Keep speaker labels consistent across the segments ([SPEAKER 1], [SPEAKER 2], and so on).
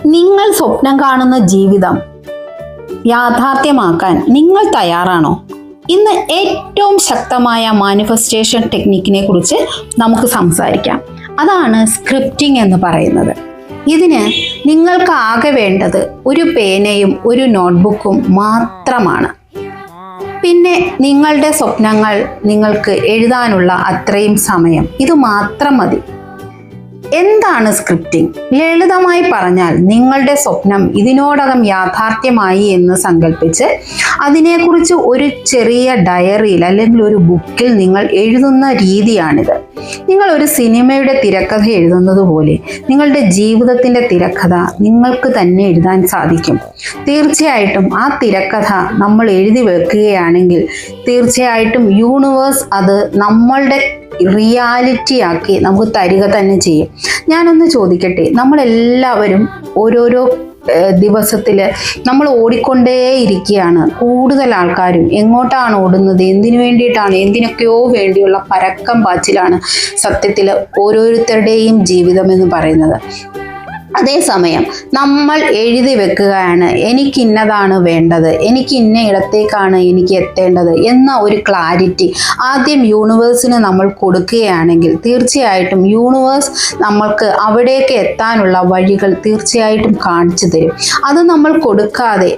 [SPEAKER 1] നിങ്ങൾ സ്വപ്നം കാണുന്ന ജീവിതം യാഥാർത്ഥ്യമാക്കാൻ നിങ്ങൾ തയ്യാറാണോ? ഇന്ന് ഏറ്റവും ശക്തമായ മാനിഫെസ്റ്റേഷൻ ടെക്നിക്കിനെ കുറിച്ച് നമുക്ക് സംസാരിക്കാം. അതാണ് സ്ക്രിപ്റ്റിംഗ് എന്ന് പറയുന്നത്. ഇതിന് നിങ്ങൾക്ക് ആകെ വേണ്ടത് ഒരു പേനയും ഒരു നോട്ട്ബുക്കും മാത്രമാണ്. പിന്നെ നിങ്ങളുടെ സ്വപ്നങ്ങൾ നിങ്ങൾക്ക് എഴുതാനുള്ള അത്രയും സമയം, ഇത് മാത്രം മതി. എന്താണ് സ്ക്രിപ്റ്റിംഗ്? ലളിതമായി പറഞ്ഞാൽ നിങ്ങളുടെ സ്വപ്നം ഇതിനോടകം യാഥാർത്ഥ്യമായി എന്ന് സങ്കല്പിച്ച് അതിനെക്കുറിച്ച് ഒരു ചെറിയ ഡയറിയിൽ അല്ലെങ്കിൽ ഒരു ബുക്കിൽ നിങ്ങൾ എഴുതുന്ന രീതിയാണിത്. നിങ്ങൾ ഒരു സിനിമയുടെ തിരക്കഥ എഴുതുന്നത് പോലെ നിങ്ങളുടെ ജീവിതത്തിൻ്റെ തിരക്കഥ നിങ്ങൾക്ക് തന്നെ എഴുതാൻ സാധിക്കും. തീർച്ചയായിട്ടും ആ തിരക്കഥ നമ്മൾ എഴുതി വെക്കുകയാണെങ്കിൽ തീർച്ചയായിട്ടും യൂണിവേഴ്സ് അത് നമ്മളുടെ റിയാലിറ്റി ആക്കി നമുക്ക് തരിക തന്നെ ചെയ്യും. ഞാനൊന്ന് ചോദിക്കട്ടെ, നമ്മളെല്ലാവരും ഓരോരോ ദിവസത്തിൽ നമ്മൾ ഓടിക്കൊണ്ടേയിരിക്കുകയാണ്. കൂടുതൽ ആൾക്കാരും എങ്ങോട്ടാണ് ഓടുന്നത്, എന്തിനു വേണ്ടിയിട്ടാണ്, എന്തിനൊക്കെയോ വേണ്ടിയുള്ള പരക്കം പാച്ചിലാണ് സത്യത്തിൽ ഓരോരുത്തരുടെയും ജീവിതം എന്ന് പറയുന്നത്. അതേസമയം നമ്മൾ എഴുതി വെക്കുകയാണ്, എനിക്ക് ഇന്നതാണ് വേണ്ടത്, എനിക്ക് ഇന്ന ഇടത്തേക്കാണ് എനിക്ക് എത്തേണ്ടത് എന്ന ഒരു ക്ലാരിറ്റി ആദ്യം യൂണിവേഴ്സിന് നമ്മൾ കൊടുക്കുകയാണെങ്കിൽ തീർച്ചയായിട്ടും യൂണിവേഴ്സ് നമ്മൾക്ക് അവിടേക്ക് എത്താനുള്ള വഴികൾ തീർച്ചയായിട്ടും കാണിച്ചു തരും. അത് നമ്മൾ കൊടുക്കാതെ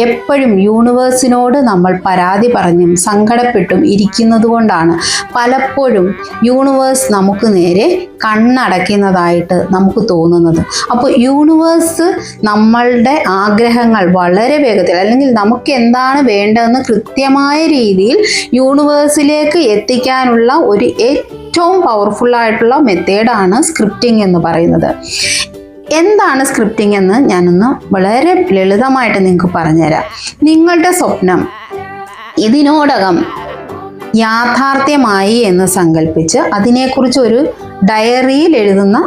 [SPEAKER 1] എപ്പോഴും യൂണിവേഴ്സിനോട് നമ്മൾ പരാതി പറഞ്ഞും സങ്കടപ്പെട്ടും ഇരിക്കുന്നത് കൊണ്ടാണ് പലപ്പോഴും യൂണിവേഴ്സ് നമുക്ക് നേരെ കണ്ണടയ്ക്കുന്നതായിട്ട് നമുക്ക് തോന്നുന്നത്. അപ്പോൾ യൂണിവേഴ്സ് നമ്മളുടെ ആഗ്രഹങ്ങൾ വളരെ വേഗത്തിൽ അല്ലെങ്കിൽ നമുക്ക് എന്താണ് വേണ്ടതെന്ന് കൃത്യമായ രീതിയിൽ യൂണിവേഴ്സിലേക്ക് എത്തിക്കാനുള്ള ഒരു ഏറ്റവും പവർഫുള്ളായിട്ടുള്ള മെത്തേഡാണ് സ്ക്രിപ്റ്റിംഗ് എന്ന് പറയുന്നത്. എന്താണ് സ്ക്രിപ്റ്റിംഗ് എന്ന് ഞാനൊന്ന് വളരെ ലളിതമായിട്ട് നിങ്ങൾക്ക് പറഞ്ഞുതരാം. നിങ്ങളുടെ സ്വപ്നം ഇതിനോടകം യാഥാർത്ഥ്യമായി എന്ന് സങ്കല്പിച്ച് അതിനെക്കുറിച്ച് ഒരു ഡയറിയിൽ എഴുതുന്ന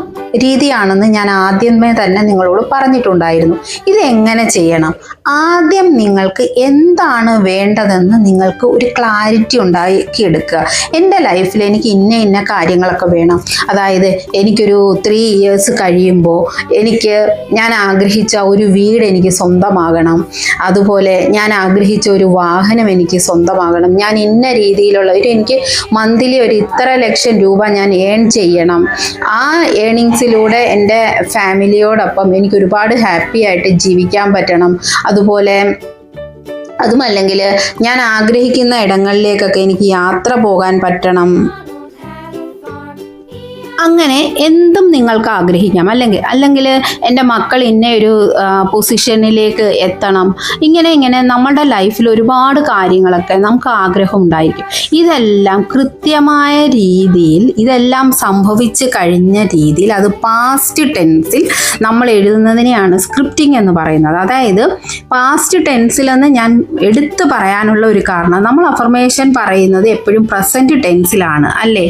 [SPEAKER 1] രീതിയാണെന്ന് ഞാൻ ആദ്യമേ തന്നെ നിങ്ങളോട് പറഞ്ഞിട്ടുണ്ടായിരുന്നു. ഇതെങ്ങനെ ചെയ്യണം? ആദ്യം നിങ്ങൾക്ക് എന്താണ് വേണ്ടതെന്ന് നിങ്ങൾക്ക് ഒരു ക്ലാരിറ്റി ഉണ്ടാക്കിയെടുക്കുക. എൻ്റെ ലൈഫിൽ എനിക്ക് ഇന്ന കാര്യങ്ങളൊക്കെ വേണം. അതായത് എനിക്കൊരു 3 years കഴിയുമ്പോൾ ഞാൻ ആഗ്രഹിച്ച ഒരു വീട് എനിക്ക് സ്വന്തമാകണം. അതുപോലെ ഞാൻ ആഗ്രഹിച്ച ഒരു വാഹനം എനിക്ക് സ്വന്തമാകണം. ഞാൻ ഇന്ന രീതിയിലുള്ള എനിക്ക് മന്ത്ലി ഒരു ഇത്ര ലക്ഷം രൂപ ഞാൻ ഏൺ ചെയ്യണം. ആ ഏണിങ്സിലൂടെ എൻ്റെ ഫാമിലിയോടൊപ്പം എനിക്ക് ഒരുപാട് ഹാപ്പി ആയിട്ട് ജീവിക്കാൻ പറ്റണം. അതുമല്ലെങ്കിൽ ഞാൻ ആഗ്രഹിക്കുന്ന ഇടങ്ങളിലേക്കൊക്കെ എനിക്ക് യാത്ര പോകാൻ പറ്റണം. അങ്ങനെ എന്തും നിങ്ങൾക്ക് ആഗ്രഹിക്കാം. അല്ലെങ്കിൽ എൻ്റെ മക്കൾ ഇന്ന ഒരു പൊസിഷനിലേക്ക് എത്തണം. ഇങ്ങനെ നമ്മുടെ ലൈഫിൽ ഒരുപാട് കാര്യങ്ങളൊക്കെ നമുക്ക് ആഗ്രഹം ഉണ്ടായിരിക്കും. ഇതെല്ലാം കൃത്യമായ രീതിയിൽ ഇതെല്ലാം സംഭവിച്ച് കഴിഞ്ഞ രീതിയിൽ അത് പാസ്റ്റ് ടെൻസിൽ നമ്മൾ എഴുതുന്നതിനെയാണ് സ്ക്രിപ്റ്റിംഗ് എന്ന് പറയുന്നത്. അതായത് പാസ്റ്റ് ടെൻസിലെന്ന് ഞാൻ എടുത്തു പറയാനുള്ള ഒരു കാരണം, നമ്മൾ അഫർമേഷൻ പറയുന്നത് എപ്പോഴും പ്രസൻറ്റ് ടെൻസിലാണ് അല്ലേ?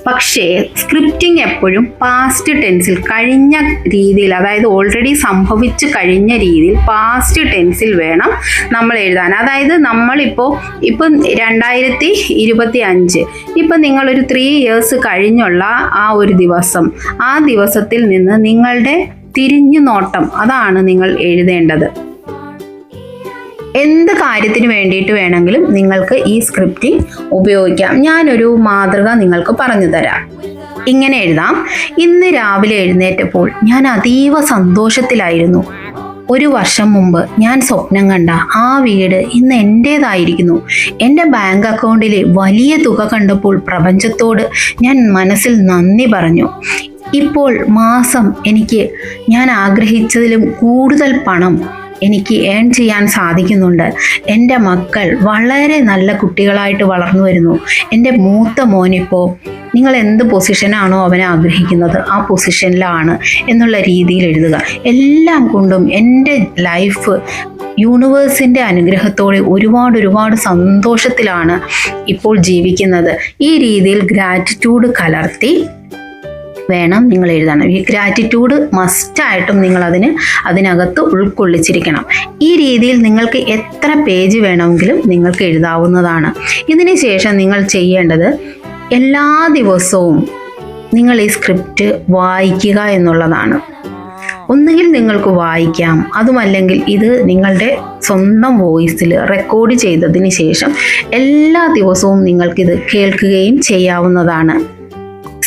[SPEAKER 1] പക്ഷേ സ്ക്രിപ്റ്റിംഗ് എപ്പോഴും പാസ്റ്റ് ടെൻസിൽ കഴിഞ്ഞ രീതിയിൽ, അതായത് ഓൾറെഡി സംഭവിച്ചു കഴിഞ്ഞ രീതിയിൽ പാസ്റ്റ് ടെൻസിൽ വേണം നമ്മൾ എഴുതാൻ. അതായത് നമ്മളിപ്പോൾ 2025 ഇപ്പം നിങ്ങളൊരു 3 years കഴിഞ്ഞുള്ള ആ ഒരു ദിവസം, ആ ദിവസത്തിൽ നിന്ന് നിങ്ങളുടെ തിരിഞ്ഞു നോട്ടം അതാണ് നിങ്ങൾ എഴുതേണ്ടത്. എന്ത് കാര്യത്തിന് വേണ്ടിയിട്ട് വേണമെങ്കിലും നിങ്ങൾക്ക് ഈ സ്ക്രിപ്റ്റിംഗ് ഉപയോഗിക്കാം. ഞാനൊരു മാതൃക നിങ്ങൾക്ക് പറഞ്ഞു തരാം. ഇങ്ങനെ എഴുതാം: ഇന്ന് രാവിലെ എഴുന്നേറ്റപ്പോൾ ഞാൻ അതീവ സന്തോഷത്തിലായിരുന്നു. 1 വർഷം മുമ്പ് ഞാൻ സ്വപ്നം കണ്ട ആ വീട് ഇന്ന് എൻ്റേതായിരിക്കുന്നു. എൻ്റെ ബാങ്ക് അക്കൗണ്ടിലെ വലിയ തുക കണ്ടപ്പോൾ പ്രപഞ്ചത്തോട് ഞാൻ മനസ്സിൽ നന്ദി പറഞ്ഞു. ഇപ്പോൾ മാസം ഞാൻ ആഗ്രഹിച്ചതിലും കൂടുതൽ പണം എനിക്ക് ഏൺ ചെയ്യാൻ സാധിക്കുന്നുണ്ട്. എൻ്റെ മക്കൾ വളരെ നല്ല കുട്ടികളായിട്ട് വളർന്നു വരുന്നു. എൻ്റെ മൂത്ത മോനിപ്പോൾ നിങ്ങൾ എന്ത് പൊസിഷനാണോ അവനെ ആഗ്രഹിക്കുന്നത് ആ പൊസിഷനിലാണ് എന്നുള്ള രീതിയിൽ എഴുതുക. എല്ലാം കൊണ്ടും എൻ്റെ ലൈഫ് യൂണിവേഴ്സിൻ്റെ അനുഗ്രഹത്തോടെ ഒരുപാട് സന്തോഷത്തിലാണ് ഇപ്പോൾ ജീവിക്കുന്നത്. ഈ രീതിയിൽ ഗ്രാറ്റിറ്റ്യൂഡ് കലർത്തി വേണം നിങ്ങൾ എഴുതാൻ. ഈ ഗ്രാറ്റിറ്റ്യൂഡ് മസ്റ്റായിട്ടും നിങ്ങൾ അതിനകത്ത് ഉൾക്കൊള്ളിച്ചിരിക്കണം. ഈ രീതിയിൽ നിങ്ങൾക്ക് എത്ര പേജ് വേണമെങ്കിലും നിങ്ങൾക്ക് എഴുതാവുന്നതാണ്. ഇതിന് ശേഷം നിങ്ങൾ ചെയ്യേണ്ടത് എല്ലാ ദിവസവും നിങ്ങൾ ഈ സ്ക്രിപ്റ്റ് വായിക്കുക എന്നുള്ളതാണ്. ഒന്നുകിൽ നിങ്ങൾക്ക് വായിക്കാം, അതുമല്ലെങ്കിൽ ഇത് നിങ്ങളുടെ സ്വന്തം വോയിസിൽ റെക്കോർഡ് ചെയ്തതിന് ശേഷം എല്ലാ ദിവസവും നിങ്ങൾക്കിത് കേൾക്കുകയും ചെയ്യാവുന്നതാണ്.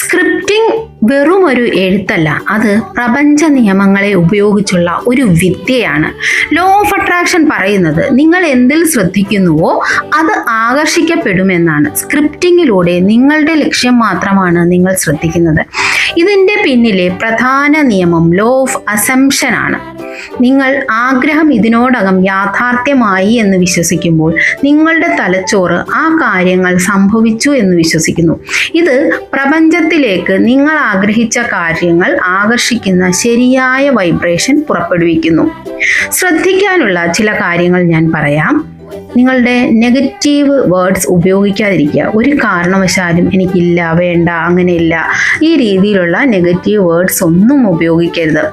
[SPEAKER 1] സ്ക്രിപ്റ്റിംഗ് വെറും ഒരു എഴുത്തല്ല, അത് പ്രപഞ്ച നിയമങ്ങളെ ഉപയോഗിച്ചുള്ള ഒരു വിദ്യയാണ്. ലോ ഓഫ് അട്രാക്ഷൻ പറയുന്നത് നിങ്ങൾ എന്തിൽ ശ്രദ്ധിക്കുന്നുവോ അത് ആകർഷിക്കപ്പെടുമെന്നാണ്. സ്ക്രിപ്റ്റിങ്ങിലൂടെ നിങ്ങളുടെ ലക്ഷ്യം മാത്രമാണ് നിങ്ങൾ ശ്രദ്ധിക്കുന്നത്. ഇതിൻ്റെ പിന്നിലെ പ്രധാന നിയമം ലോ ഓഫ് അസംപ്ഷൻ ആണ്. നിങ്ങൾ ആഗ്രഹം ഇതിനോടകം യാഥാർത്ഥ്യമായി എന്ന് വിശ്വസിക്കുമ്പോൾ നിങ്ങളുടെ തലച്ചോറ് ആ കാര്യങ്ങൾ സംഭവിച്ചു എന്ന് വിശ്വസിക്കുന്നു. ഇത് പ്രപഞ്ചത്തിലേക്ക് നിങ്ങൾ ആഗ്രഹിച്ച കാര്യങ്ങൾ ആകർഷിക്കുന്ന ശരിയായ വൈബ്രേഷൻ പുറപ്പെടുവിക്കുന്നു. ശ്രദ്ധിക്കാനുള്ള ചില കാര്യങ്ങൾ ഞാൻ പറയാം. നിങ്ങളുടെ നെഗറ്റീവ് വേർഡ്സ് ഉപയോഗിക്കാതിരിക്കുക. ഒരു കാരണവശാലും എനിക്കില്ല, വേണ്ട, അങ്ങനെയില്ല, ഈ രീതിയിലുള്ള നെഗറ്റീവ് വേർഡ്സ് ഒന്നും ഉപയോഗിക്കരുത്.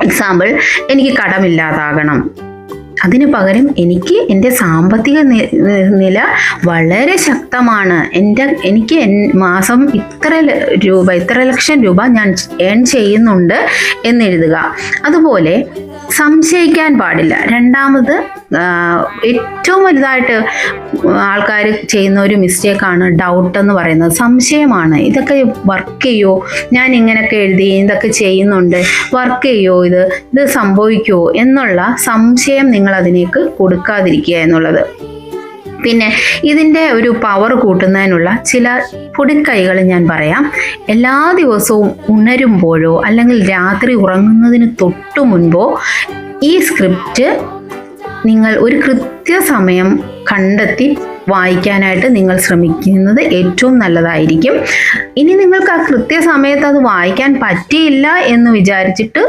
[SPEAKER 1] എക്സാമ്പിൾ, എനിക്ക് കടമില്ലാതാകണം. അതിനു പകരം എൻ്റെ സാമ്പത്തിക നില വളരെ ശക്തമാണ്, എനിക്ക് മാസം ഇത്ര ലക്ഷം രൂപ ഞാൻ ഏൺ ചെയ്യുന്നുണ്ട് എന്നെഴുതുക. അതുപോലെ സംശയിക്കാൻ പാടില്ല. രണ്ടാമത് ഏറ്റവും വലുതായിട്ട് ആൾക്കാർ ചെയ്യുന്ന ഒരു മിസ്റ്റേക്കാണ് ഡൗട്ട് എന്ന് പറയുന്നത്. സംശയമാണ്, ഇതൊക്കെ വർക്ക് ചെയ്യുമോ, ഞാൻ ഇങ്ങനെയൊക്കെ എഴുതി ഇതൊക്കെ ചെയ്യുന്നുണ്ട്, വർക്ക് ചെയ്യുമോ, ഇത് സംഭവിക്കുമോ എന്നുള്ള സംശയം നിങ്ങൾ അതിനേക്ക് കൊടുക്കാതിരിക്കുക എന്നുള്ളത്. പിന്നെ ഇതിൻ്റെ ഒരു പവർ കൂട്ടുന്നതിനുള്ള ചില പൊടിക്കൈകൾ ഞാൻ പറയാം. എല്ലാ ദിവസവും ഉണരുമ്പോഴോ അല്ലെങ്കിൽ രാത്രി ഉറങ്ങുന്നതിന് തൊട്ടു മുൻപോ ഈ സ്ക്രിപ്റ്റ് നിങ്ങൾ ഒരു കൃത്യസമയം കണ്ടെത്തി വായിക്കാനായിട്ട് നിങ്ങൾ ശ്രമിക്കുന്നത് ഏറ്റവും നല്ലതായിരിക്കും. ഇനി നിങ്ങൾക്ക് ആ കൃത്യസമയത്ത് അത് വായിക്കാൻ പറ്റിയില്ല എന്ന് വിചാരിച്ചിട്ട്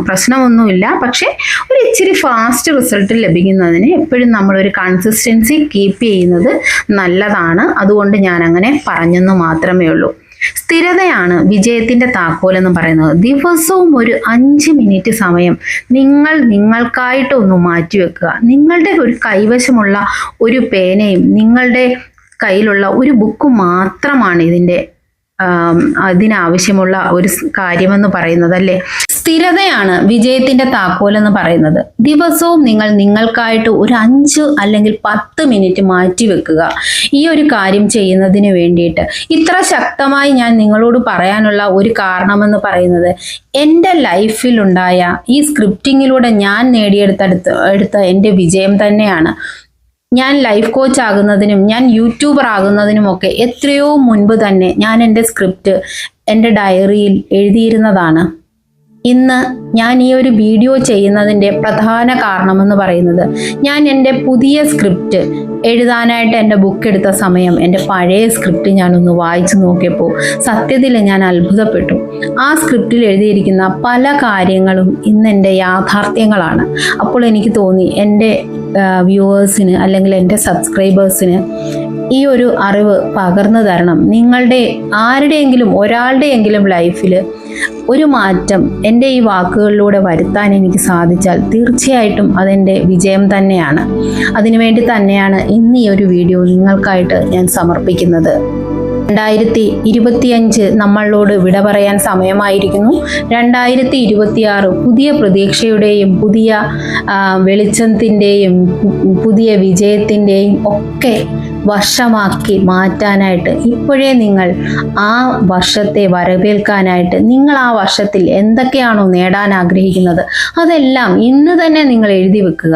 [SPEAKER 1] പ്രശ്നമൊന്നുമില്ല. പക്ഷേ ഒരു ഇച്ചിരി ഫാസ്റ്റ് റിസൾട്ട് ലഭിക്കുന്നതിന് എപ്പോഴും നമ്മളൊരു കൺസിസ്റ്റൻസി കീപ്പ് ചെയ്യുന്നത് നല്ലതാണ്. അതുകൊണ്ട് ഞാൻ അങ്ങനെ പറഞ്ഞെന്ന് മാത്രമേ ഉള്ളൂ. സ്ഥിരതയാണ് വിജയത്തിൻ്റെ താക്കോൽ എന്ന് പറയുന്നത്. ദിവസവും ഒരു 5 മിനിറ്റ് സമയം നിങ്ങൾക്കായിട്ട് ഒന്ന് മാറ്റിവെക്കുക. നിങ്ങളുടെ ഒരു കൈവശമുള്ള ഒരു പേനയും നിങ്ങളുടെ കയ്യിലുള്ള ഒരു ബുക്കും മാത്രമാണ് അതിനാവശ്യമുള്ള ഒരു കാര്യമെന്ന് പറയുന്നത്, അല്ലേ? സ്ഥിരതയാണ് വിജയത്തിന്റെ താക്കോൽ എന്ന് പറയുന്നത്. ദിവസവും നിങ്ങൾക്കായിട്ട് ഒരു 5 അല്ലെങ്കിൽ 10 മിനിറ്റ് മാറ്റി വെക്കുക ഈ ഒരു കാര്യം ചെയ്യുന്നതിന് വേണ്ടിയിട്ട്. ഇത്ര ശക്തമായി ഞാൻ നിങ്ങളോട് പറയാനുള്ള ഒരു കാരണമെന്ന് പറയുന്നത് എൻ്റെ ലൈഫിലുണ്ടായ ഈ സ്ക്രിപ്റ്റിങ്ങിലൂടെ ഞാൻ നേടിയെടുത്ത എൻ്റെ വിജയം തന്നെയാണ്. ഞാൻ ലൈഫ് കോച്ച് ആകുന്നതിനും ഞാൻ യൂട്യൂബർ ആകുന്നതിനുമൊക്കെ എത്രയോ മുൻപ് തന്നെ ഞാൻ എൻ്റെ സ്ക്രിപ്റ്റ് എൻ്റെ ഡയറിയിൽ എഴുതിയിരുന്നതാണ്. ഇന്ന് ഞാൻ ഈ ഒരു വീഡിയോ ചെയ്യുന്നതിൻ്റെ പ്രധാന കാരണമെന്ന് പറയുന്നത് ഞാൻ എൻ്റെ പുതിയ സ്ക്രിപ്റ്റ് എഴുതാനായിട്ട് എൻ്റെ ബുക്ക് എടുത്ത സമയം എൻ്റെ പഴയ സ്ക്രിപ്റ്റ് ഞാനൊന്ന് വായിച്ചു നോക്കിയപ്പോൾ സത്യത്തിൽ ഞാൻ അത്ഭുതപ്പെട്ടു. ആ സ്ക്രിപ്റ്റിൽ എഴുതിയിരിക്കുന്ന പല കാര്യങ്ങളും ഇന്ന് എൻ്റെ യാഥാർത്ഥ്യങ്ങളാണ്. അപ്പോൾ എനിക്ക് തോന്നി എൻ്റെ വ്യൂവേഴ്സിന് അല്ലെങ്കിൽ എൻ്റെ സബ്സ്ക്രൈബേഴ്സിന് ഈ ഒരു അറിവ് പകർന്നു തരണം. നിങ്ങളുടെ ആരുടെയെങ്കിലും ഒരാളുടെയെങ്കിലും ലൈഫിൽ ഒരു മാറ്റം എൻ്റെ ഈ വാക്കുകളിലൂടെ വരുത്താൻ എനിക്ക് സാധിച്ചാൽ തീർച്ചയായിട്ടും അതെൻ്റെ വിജയം തന്നെയാണ്. അതിനുവേണ്ടി തന്നെയാണ് ഇന്ന് ഈ ഒരു വീഡിയോ നിങ്ങൾക്കായിട്ട് ഞാൻ സമർപ്പിക്കുന്നത്. 2025 നമ്മളോട് വിട പറയാൻ സമയമായിരിക്കുന്നു. 2026 പുതിയ പ്രതീക്ഷയുടെയും പുതിയ വെളിച്ചത്തിൻ്റെയും പുതിയ വിജയത്തിൻ്റെയും ഒക്കെ വർഷമാക്കി മാറ്റാനായിട്ട് ഇപ്പോഴേ നിങ്ങൾ ആ വർഷത്തെ വരവേൽക്കാനായിട്ട് നിങ്ങൾ ആ വർഷത്തിൽ എന്തൊക്കെയാണോ നേടാൻ ആഗ്രഹിക്കുന്നത് അതെല്ലാം ഇന്ന് തന്നെ നിങ്ങൾ എഴുതി വെക്കുക.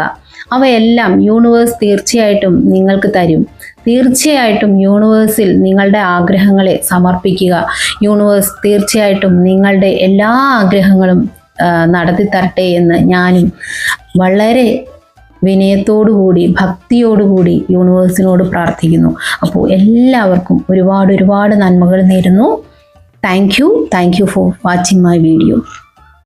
[SPEAKER 1] അവയെല്ലാം യൂണിവേഴ്സ് തീർച്ചയായിട്ടും നിങ്ങൾക്ക് തരും. തീർച്ചയായിട്ടും യൂണിവേഴ്സിൽ നിങ്ങളുടെ ആഗ്രഹങ്ങളെ സമർപ്പിക്കുക. യൂണിവേഴ്സ് തീർച്ചയായിട്ടും നിങ്ങളുടെ എല്ലാ ആഗ്രഹങ്ങളും നടത്തി തരട്ടെ എന്ന് ഞാനും വളരെ വിനയത്തോടുകൂടി ഭക്തിയോടുകൂടി യൂണിവേഴ്സിനോട് പ്രാർത്ഥിക്കുന്നു. അപ്പോൾ എല്ലാവർക്കും ഒരുപാട് നന്മകൾ നേരുന്നു. Thank you for watching my video.